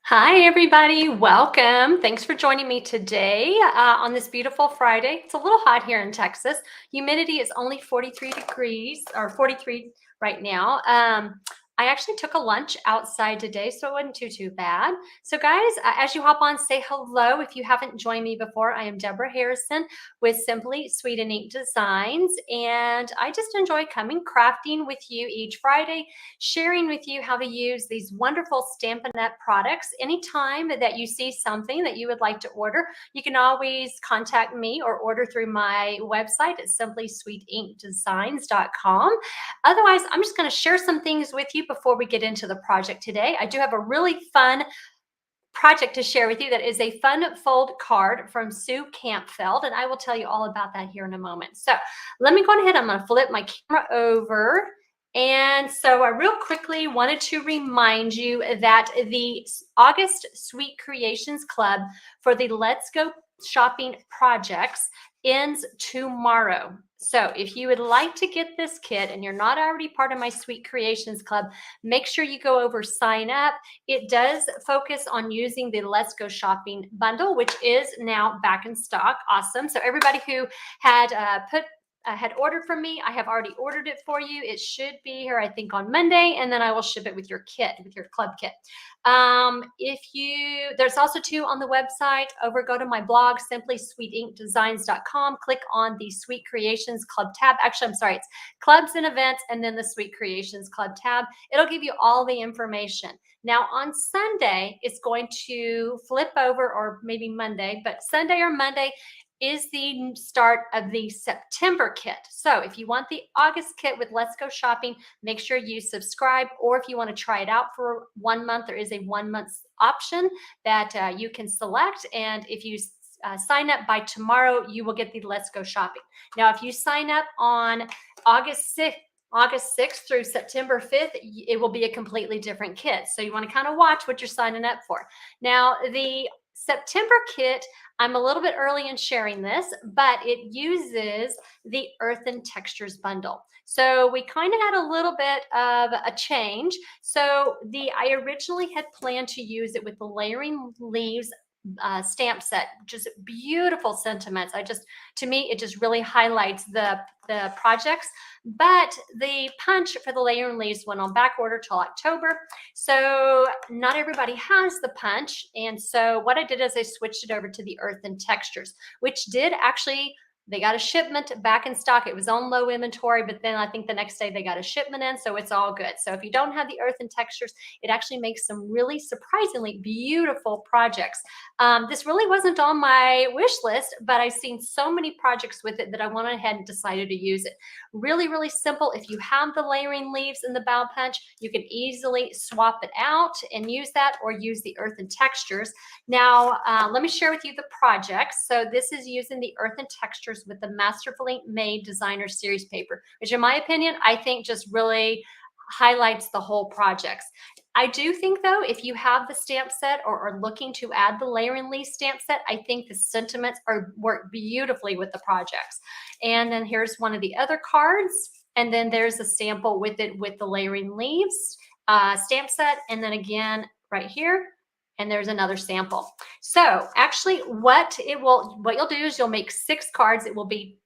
Hi, everybody. Welcome. Thanks for joining me today on this beautiful Friday. It's a little hot here in Texas. Humidity is only 43 degrees or 43 right now. I actually took a lunch outside today, so it wasn't too bad. So, guys, as you hop on, say hello. If you haven't joined me before, I am Deborah Harrison with Simply Sweet and Ink Designs, and I just enjoy coming crafting with you each Friday, sharing with you how to use these wonderful Stampin' Up! Products. Anytime that you see something that you would like to order, you can always contact me or order through my website at simplysweetinkdesigns.com. Otherwise, I'm just going to share some things with you before we get into the project today. I do have a really fun project to share with you that is a fun fold card from Sue Campfield, and I will tell you all about that here in a moment. So let me go ahead. I'm going to flip my camera over. And so I real quickly wanted to remind you that the August Sweet Creations Club for the Let's Go Shopping projects ends tomorrow. So if you would like to get this kit and you're not already part of my Sweet Creations Club, make sure you go over, sign up. It does focus on using the Let's Go Shopping bundle, which is now back in stock. Awesome. So everybody who had had ordered from me, I have already ordered it for you. It should be here, I think, on Monday, and then I will ship it with your kit, with your club kit. There's also two on the website. Go to my blog, simplysweetinkdesigns.com. Click on the Sweet Creations Club tab. Actually, I'm sorry, it's Clubs and Events, and then the Sweet Creations Club tab. It'll give you all the information. Now, on Sunday, it's going to flip over, or maybe Monday, but Sunday or Monday is the start of the September kit. So if you want the August kit with Let's Go Shopping, make sure you subscribe. Or if you want to try it out for 1 month, there is a 1 month option that you can select. And if you sign up by tomorrow, you will get the Let's Go Shopping. Now, if you sign up on August 6th through September 5th, it will be a completely different kit. So you want to kind of watch what you're signing up for. Now, the September kit, I'm a little bit early in sharing this, but it uses the Earth and Textures bundle. So we kind of had a little bit of a change. So I originally had planned to use it with the Layering Leaves stamp set, just beautiful sentiments. To me, it just really highlights the projects. But the punch for the Layering Leaves went on back order till October. So not everybody has the punch. And so what I did is I switched it over to the Earth and Textures, which did actually, they got a shipment back in stock. It was on low inventory, but then I think the next day they got a shipment in, so it's all good. So if you don't have the Earth and Textures, it actually makes some really surprisingly beautiful projects. This really wasn't on my wish list, but I've seen so many projects with it that I went ahead and decided to use it. Really, really simple. If you have the Layering Leaves in the bow punch, you can easily swap it out and use that, or use the Earth and Textures. Now, let me share with you the projects. So this is using the Earth and Textures with the Masterfully Made Designer Series paper, which in my opinion, I think just really highlights the whole projects. I do think, though, if you have the stamp set or are looking to add the Layering Leaf stamp set, I think the sentiments work beautifully with the projects. And then here's one of the other cards. And then there's a sample with it with the Layering Leaves stamp set. And then again, right here, and there's another sample. So actually what you'll do is you'll make 6 cards. It will be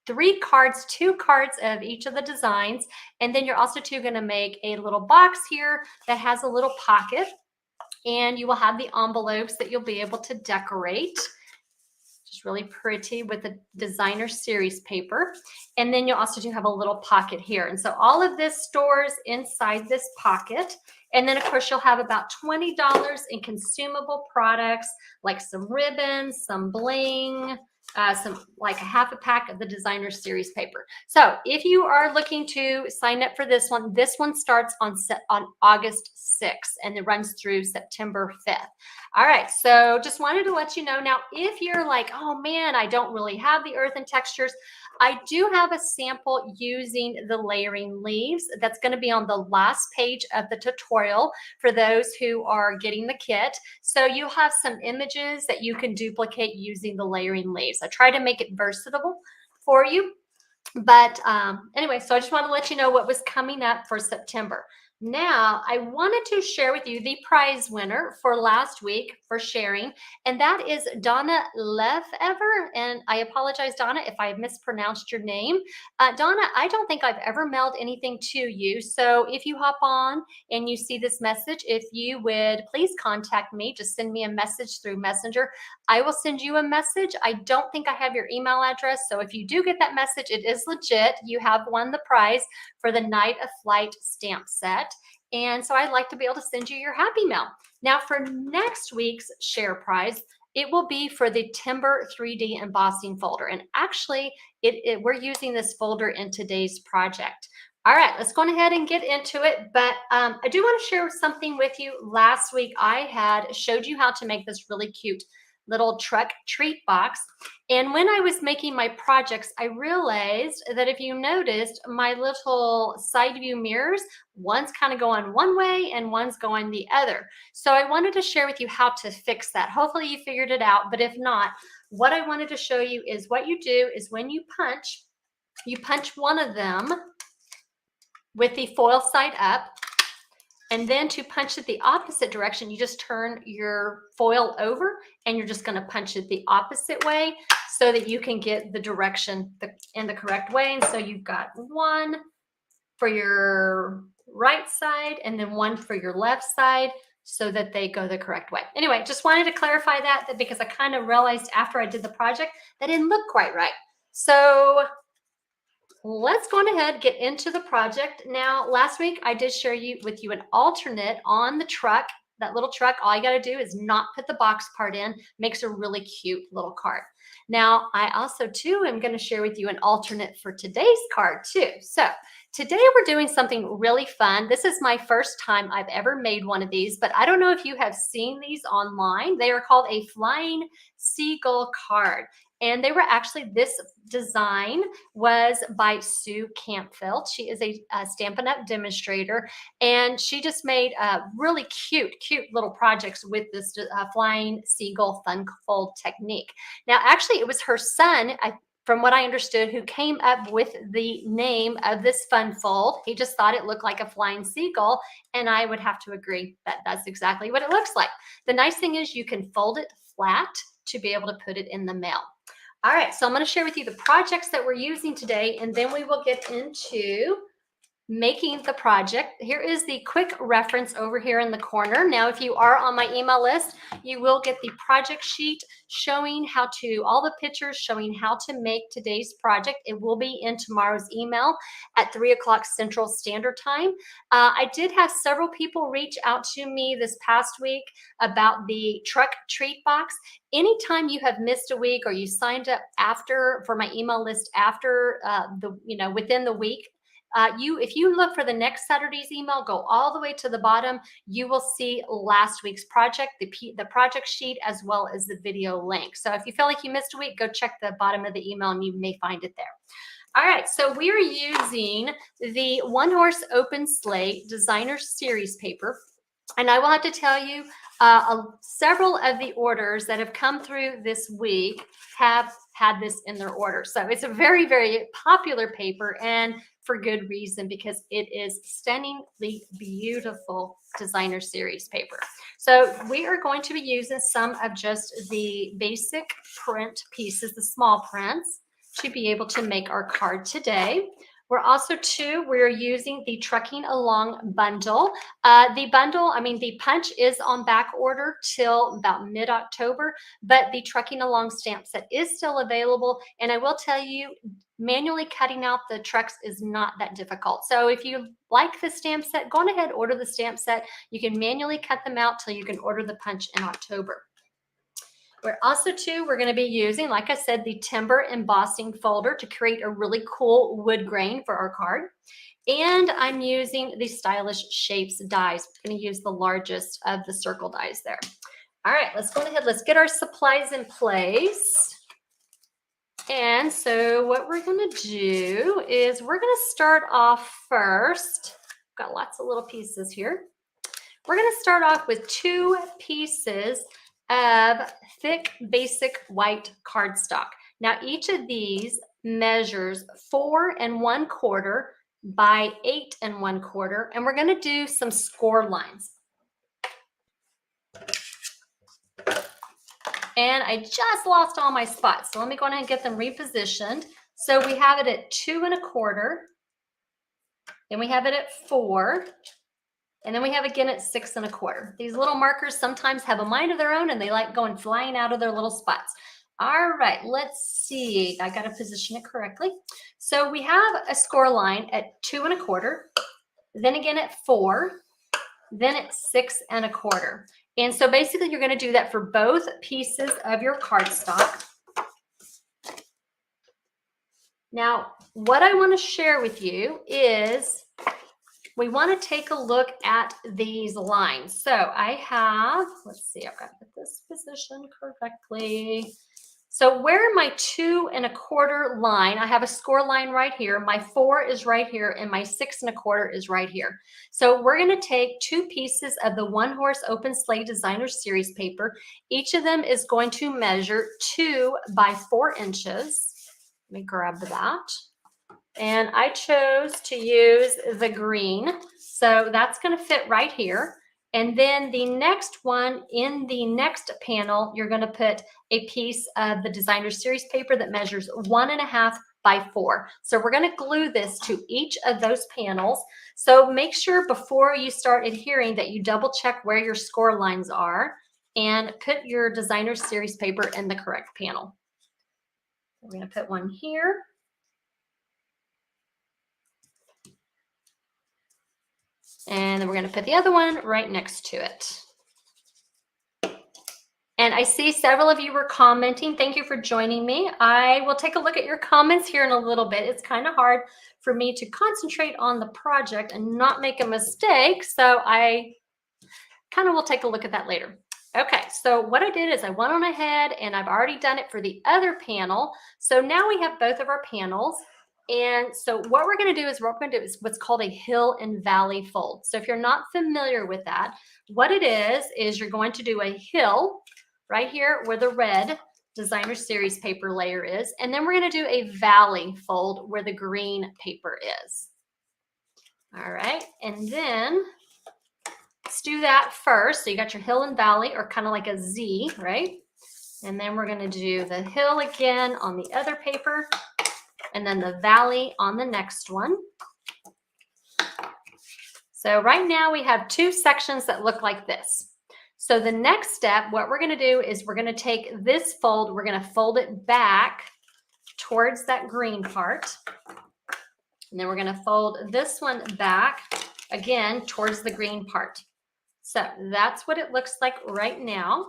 3 cards, 2 cards of each of the designs. And then you're also going to make a little box here that has a little pocket. And you will have the envelopes that you'll be able to decorate. Just really pretty with the designer series paper. And then you'll also have a little pocket here. And so all of this stores inside this pocket. And then, of course, you'll have about $20 in consumable products, like some ribbons, some bling, some like a half a pack of the designer series paper. So if you are looking to sign up for this one starts on August 6th and it runs through September 5th. All right, so just wanted to let you know. Now, if you're like, oh man, I don't really have the Earth and Textures, I do have a sample using the Layering Leaves that's going to be on the last page of the tutorial for those who are getting the kit. So you have some images that you can duplicate using the Layering Leaves. I try to make it versatile for you. But anyway, so I just want to let you know what was coming up for September. Now, I wanted to share with you the prize winner for last week for sharing, and that is Donna Lefever. And I apologize, Donna, if I mispronounced your name. Donna, I don't think I've ever mailed anything to you. So if you hop on and you see this message, if you would please contact me, just send me a message through Messenger. I will send you a message. I don't think I have your email address. So if you do get that message, it is legit. You have won the prize for the Night of Flight stamp set. And so I'd like to be able to send you your happy mail. Now for next week's share prize, it will be for the Timber 3D embossing folder. And actually, we're using this folder in today's project. All right, let's go ahead and get into it. But I do want to share something with you. Last week, I had showed you how to make this really cute little truck treat box. And when I was making my projects, I realized that if you noticed, my little side view mirrors, one's kind of going one way and one's going the other. So I wanted to share with you how to fix that. Hopefully you figured it out, but if not, what I wanted to show you is what you do is when you punch one of them with the foil side up. And then to punch it the opposite direction, you just turn your foil over and you're just going to punch it the opposite way so that you can get the direction in the correct way. And so you've got one for your right side and then one for your left side so that they go the correct way. Anyway, just wanted to clarify that because I kind of realized after I did the project that didn't look quite right. So let's go ahead and get into the project. Now, last week I did share with you an alternate on the truck. That little truck, all you got to do is not put the box part in. Makes a really cute little card. Now, I also too am going to share with you an alternate for today's card too. So today we're doing something really fun. This is my first time I've ever made one of these, but I don't know if you have seen these online. They are called a Flying Seagull card. And they were actually, this design was by Sue Campfield. She is a Stampin' Up! Demonstrator, and she just made really cute little projects with this Flying Seagull Fun Fold technique. Now, actually, it was her son, from what I understood, who came up with the name of this fun fold. He just thought it looked like a flying seagull, and I would have to agree that that's exactly what it looks like. The nice thing is you can fold it flat to be able to put it in the mail. All right, so I'm going to share with you the projects that we're using today, and then we will get into making the project. Here is the quick reference over here in the corner. Now, if you are on my email list, you will get the project sheet showing how to, all the pictures showing how to make today's project. It will be in tomorrow's email at 3 o'clock Central Standard Time. I did have several people reach out to me this past week about the truck treat box. Anytime you have missed a week or you signed up for my email list after within the week, if you look for the next Saturday's email, go all the way to the bottom, you will see last week's project, the project sheet, as well as the video link. So if you feel like you missed a week, go check the bottom of the email and you may find it there. All right, so we are using the One Horse Open Sleigh Designer Series paper. And I will have to tell you, several of the orders that have come through this week have had this in their order. So it's a very, very popular paper, and for good reason, because it is stunningly beautiful designer series paper. So we are going to be using some of just the basic print pieces, the small prints, to be able to make our card today. We're using the Trucking Along bundle. The punch is on back order till about mid-October, but the Trucking Along stamp set is still available. And I will tell you, manually cutting out the trucks is not that difficult. So if you like the stamp set, go on ahead, order the stamp set. You can manually cut them out till you can order the punch in October. We're going to be using, like I said, the timber embossing folder to create a really cool wood grain for our card. And I'm using the Stylish Shapes dies. I'm going to use the largest of the circle dies there. All right, let's go ahead. Let's get our supplies in place. And so what we're going to do is we're going to start off first. Got lots of little pieces here. We're going to start off with 2 pieces of thick basic white cardstock. Now each of these measures 4 1/4 by 8 1/4, and we're going to do some score lines. And I just lost all my spots, so let me go ahead and get them repositioned. So we have it at 2 1/4, then we have it at 4, and then we have again at 6 1/4. These little markers sometimes have a mind of their own, and they like going flying out of their little spots. All right, let's see. I got to position it correctly. So we have a score line at 2 1/4, then again at 4, then at 6 1/4. And so basically you're going to do that for both pieces of your cardstock. Now, what I want to share with you is we want to take a look at these lines. So I have, let's see, I've got to get this positioned correctly. So where my 2 1/4 line, I have a score line right here. My 4 is right here, and my 6 1/4 is right here. So we're going to take 2 pieces of the One Horse Open Sleigh Designer Series paper. Each of them is going to measure 2 by 4 inches. Let me grab that. And I chose to use the green. So that's going to fit right here. And then the next one, in the next panel, you're going to put a piece of the Designer Series paper that measures 1 1/2 by 4. So we're going to glue this to each of those panels. So make sure before you start adhering that you double check where your score lines are and put your Designer Series paper in the correct panel. We're going to put one here. And then we're going to put the other one right next to it. And I see several of you were commenting. Thank you for joining me. I will take a look at your comments here in a little bit. It's kind of hard for me to concentrate on the project and not make a mistake. So I kind of will take a look at that later. Okay, so what I did is I went on ahead and I've already done it for the other panel. So now we have both of our panels. And so what we're going to do is what's called a hill and valley fold. So if you're not familiar with that, what it is you're going to do a hill right here where the red Designer Series paper layer is. And then we're going to do a valley fold where the green paper is. All right. And then let's do that first. So you got your hill and valley, or kind of like a Z, right? And then we're going to do the hill again on the other paper, and then the valley on the next one. So right now we have 2 sections that look like this. So the next step, what we're going to do is we're going to take this fold, we're going to fold it back towards that green part. And then we're going to fold this one back again towards the green part. So that's what it looks like right now.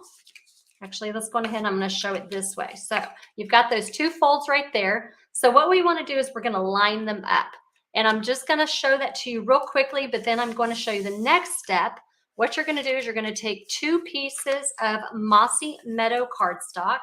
Actually, let's go ahead and I'm going to show it this way. So you've got those 2 folds right there. So what we want to do is we're going to line them up. And I'm just going to show that to you real quickly, but then I'm going to show you the next step. What you're going to do is you're going to take 2 pieces of Mossy Meadow cardstock,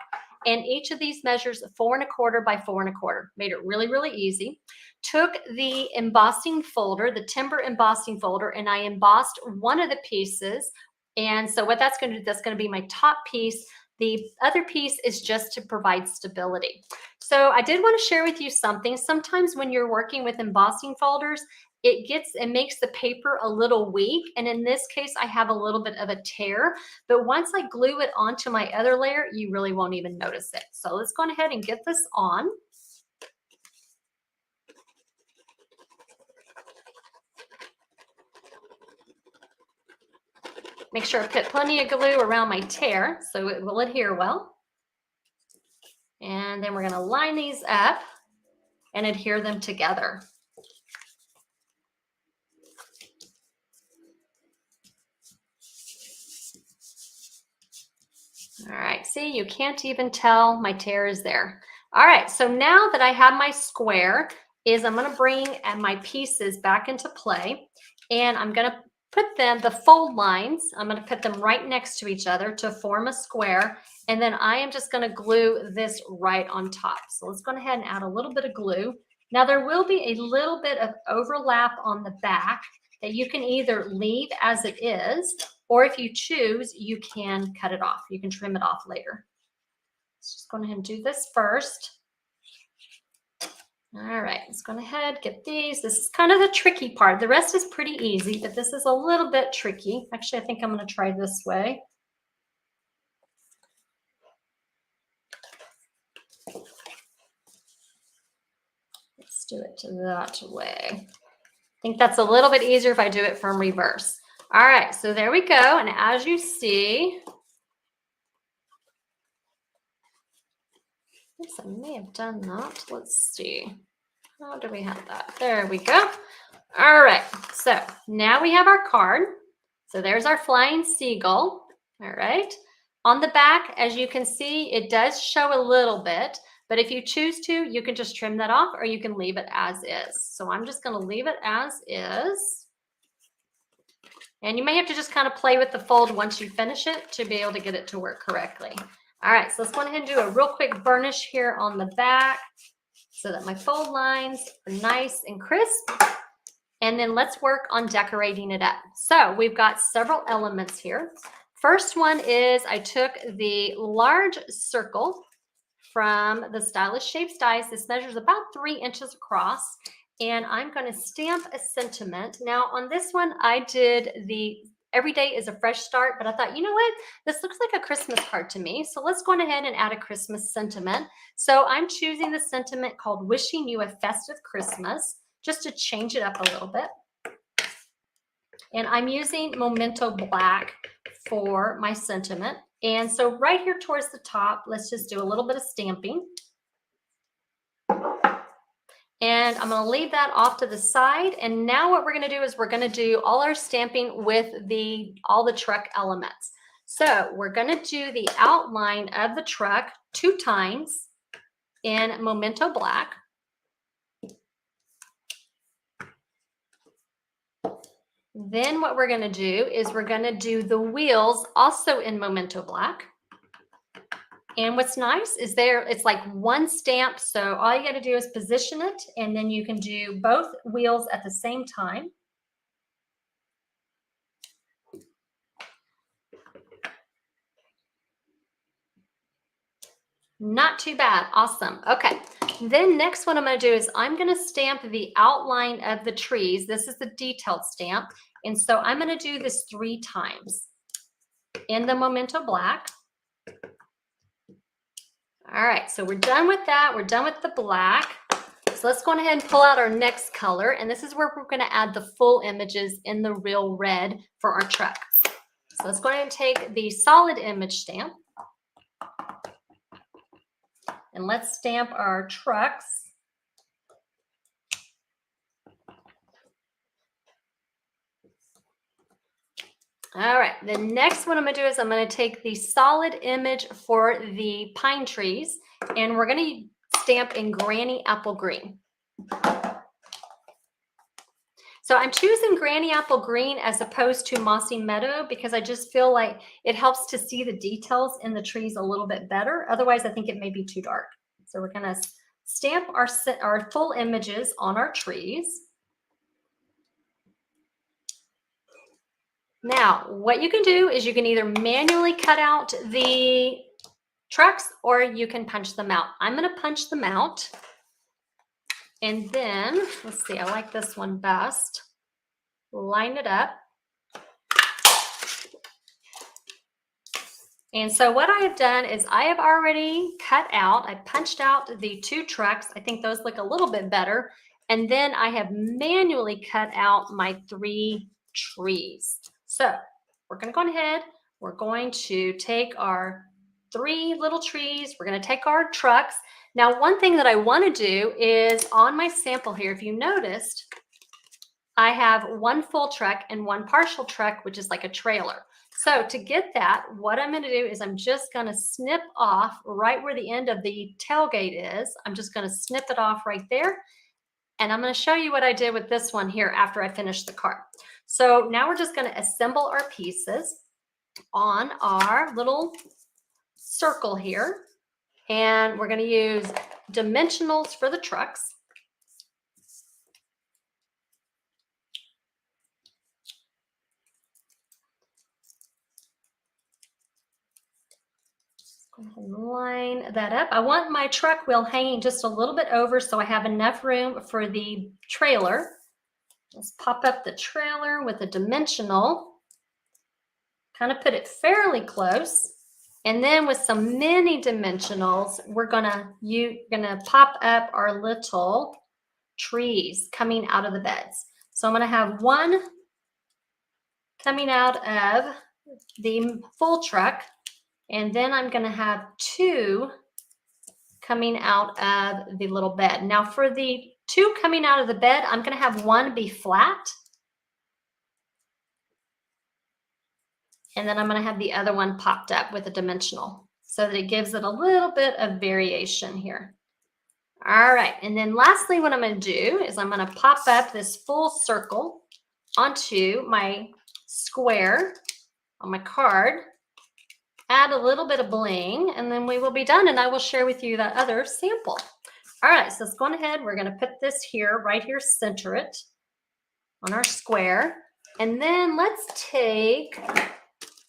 and each of these measures 4 1/4 by 4 1/4. Made it really, really easy. Took the embossing folder, the timber embossing folder, and I embossed one of the pieces. And so what that's going to do, that's going to be my top piece. The other piece is just to provide stability. So I did want to share with you something. Sometimes when you're working with embossing folders, it makes the paper a little weak. And in this case, I have a little bit of a tear. But once I glue it onto my other layer, you really won't even notice it. So let's go ahead and get this on. Make sure I put plenty of glue around my tear so it will adhere well. And then we're going to line these up and adhere them together. All right, see, you can't even tell my tear is there. All right, so now that I have my square, I'm going to bring my pieces back into play, and I'm going to put the fold lines, I'm going to put them right next to each other to form a square, and then I am just going to glue this right on top. So let's go ahead and add a little bit of glue. Now there will be a little bit of overlap on the back that you can either leave as it is, or if you choose, you can cut it off. You can trim it off later. Let's just go ahead and do this first. All right, let's go ahead, get these. This is kind of the tricky part. The rest is pretty easy, but this is a little bit tricky. Actually, I think I'm going to try this way. Let's do it that way. I think that's a little bit easier if I do it from reverse. All right, so there we go. And as you see, yes, I may have done that. Let's see. How do we have that? There we go. All right, so now we have our card. So there's our flying seagull. All right. On the back, as you can see, it does show a little bit, but if you choose to, you can just trim that off or you can leave it as is. So I'm just going to leave it as is. And you may have to just kind of play with the fold once you finish it to be able to get it to work correctly. All right, so let's go ahead and do a real quick burnish here on the back so that my fold lines are nice and crisp. And then let's work on decorating it up. So we've got several elements here. First one is I took the large circle from the Stylish Shapes dies. This measures about 3 inches across. And I'm going to stamp a sentiment. Now on this one, I did the every day is a fresh start, but I thought, you know what? This looks like a Christmas card to me. So let's go ahead and add a Christmas sentiment. So I'm choosing the sentiment called Wishing You a Festive Christmas, just to change it up a little bit. And I'm using Memento Black for my sentiment. And so right here towards the top, let's just do a little bit of stamping. And I'm going to leave that off to the side. And now what we're going to do is we're going to do all our stamping with all the truck elements. So we're going to do the outline of the truck 2 times in Memento Black. Then what we're going to do is we're going to do the wheels also in Memento Black. And what's nice is it's like one stamp. So all you got to do is position it, and then you can do both wheels at the same time. Not too bad. Awesome. Okay. Then next what I'm going to do is I'm going to stamp the outline of the trees. This is the detailed stamp. And so I'm going to do this 3 times in the Memento Black. All right, so we're done with that. We're done with the black. So let's go ahead and pull out our next color. And this is where we're going to add the full images in the real red for our truck. So let's go ahead and take the solid image stamp. And let's stamp our trucks. All right, the next one I'm going to do is I'm going to take the solid image for the pine trees, and we're going to stamp in Granny Apple Green. So I'm choosing Granny Apple Green as opposed to Mossy Meadow because I just feel like it helps to see the details in the trees a little bit better. Otherwise, I think it may be too dark. So we're going to stamp our full images on our trees. Now, what you can do is you can either manually cut out the trucks or you can punch them out. I'm going to punch them out. And then, let's see, I like this one best. Line it up. And so what I have done is I have already cut out, I punched out the 2 trucks. I think those look a little bit better. And then I have manually cut out my 3 trees. So we're going to go ahead. We're going to take our 3 little trees. We're going to take our trucks. Now, one thing that I want to do is on my sample here, if you noticed, I have 1 full truck and 1 partial truck, which is like a trailer. So to get that, what I'm going to do is I'm just going to snip off right where the end of the tailgate is. I'm just going to snip it off right there. And I'm going to show you what I did with this one here after I finish the card. So now we're just going to assemble our pieces on our little circle here. And we're going to use dimensionals for the trucks. And line that up. I want my truck wheel hanging just a little bit over so I have enough room for the trailer. Let's pop up the trailer with a dimensional, kind of put it fairly close. And then with some mini dimensionals, we're gonna pop up our little trees coming out of the beds. So I'm gonna have one coming out of the full truck, and then I'm gonna have two coming out of the little bed. Now for the two coming out of the bed, I'm gonna have one be flat, and then I'm gonna have the other one popped up with a dimensional so that it gives it a little bit of variation here. All right, and then lastly, what I'm gonna do is I'm gonna pop up this full circle onto my square on my card, add a little bit of bling, and then we will be done, and I will share with you that other sample. All right, so let's go on ahead. We're gonna put this here, right here, center it on our square. And then let's take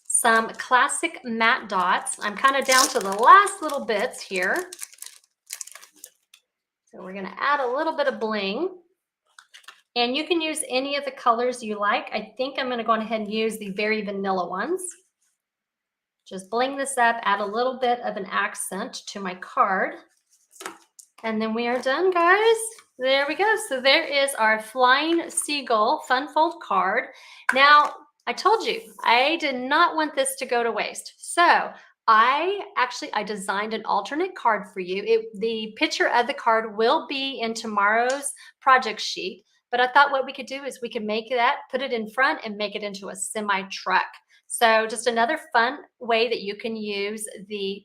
some classic matte dots. I'm kind of down to the last little bits here. So we're gonna add a little bit of bling. And you can use any of the colors you like. I think I'm gonna go ahead and use the very vanilla ones. Just bling this up, add a little bit of an accent to my card. And then we are done, guys. There we go. So there is our Flying Seagull Fun Fold card. Now, I told you, I did not want this to go to waste. So I designed an alternate card for you. The picture of the card will be in tomorrow's project sheet. But I thought what we could do is we could make that, put it in front and make it into a semi truck. So just another fun way that you can use the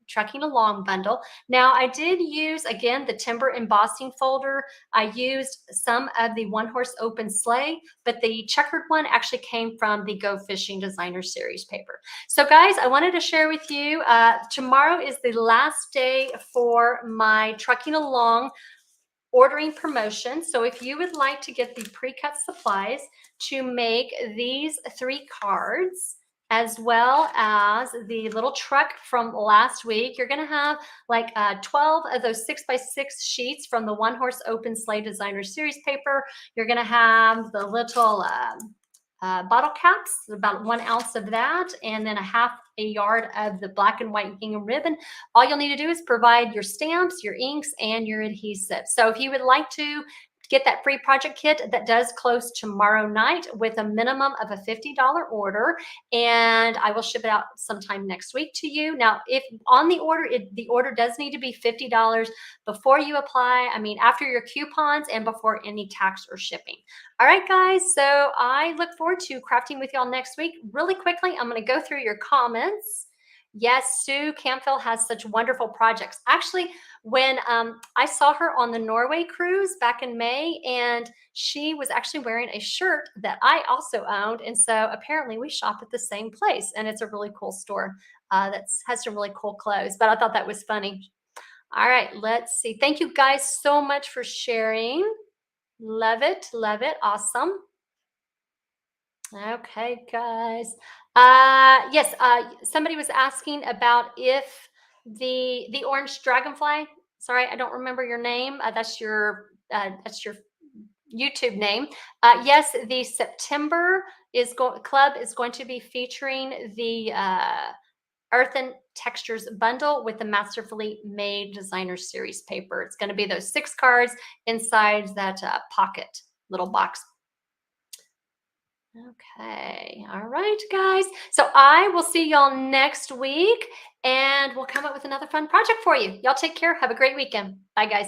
trucking along bundle. Now I did use, again, the timber embossing folder. I used some of the one horse open sleigh, but the checkered one actually came from the Go Fishing Designer Series paper. So guys, I wanted to share with you, tomorrow is the last day for my trucking along ordering promotion. So if you would like to get the pre-cut supplies to make these 3 cards, as well as the little truck from last week, you're going to have like 12 of those 6x6 sheets from the One Horse Open Sleigh Designer Series paper. You're going to have the little bottle caps, about 1 ounce of that, and then a yard of the black and white gingham ribbon. All you'll need to do is provide your stamps, your inks, and your adhesive. So if you would like to get that free project kit, that does close tomorrow night with a minimum of a $50 order, and I will ship it out sometime next week to you. Now, if on the order, the order does need to be $50 before you apply, after your coupons and before any tax or shipping. All right, guys, so I look forward to crafting with y'all next week. Really quickly, I'm going to go through your comments. Yes, Sue Campfield has such wonderful projects. Actually, when I saw her on the Norway cruise back in May, and she was actually wearing a shirt that I also owned. And so apparently we shop at the same place, and it's a really cool store that has some really cool clothes. But I thought that was funny. All right, let's see. Thank you guys so much for sharing. Love it. Love it. Awesome. Okay, guys. Yes, somebody was asking about if the orange dragonfly. Sorry, I don't remember your name. That's your YouTube name. Yes, the September club is going to be featuring the Earth and Textures bundle with the Masterfully Made Designer Series paper. It's going to be those 6 cards inside that pocket little box. Okay. All right, guys. So I will see y'all next week, and we'll come up with another fun project for you. Y'all take care. Have a great weekend. Bye, guys.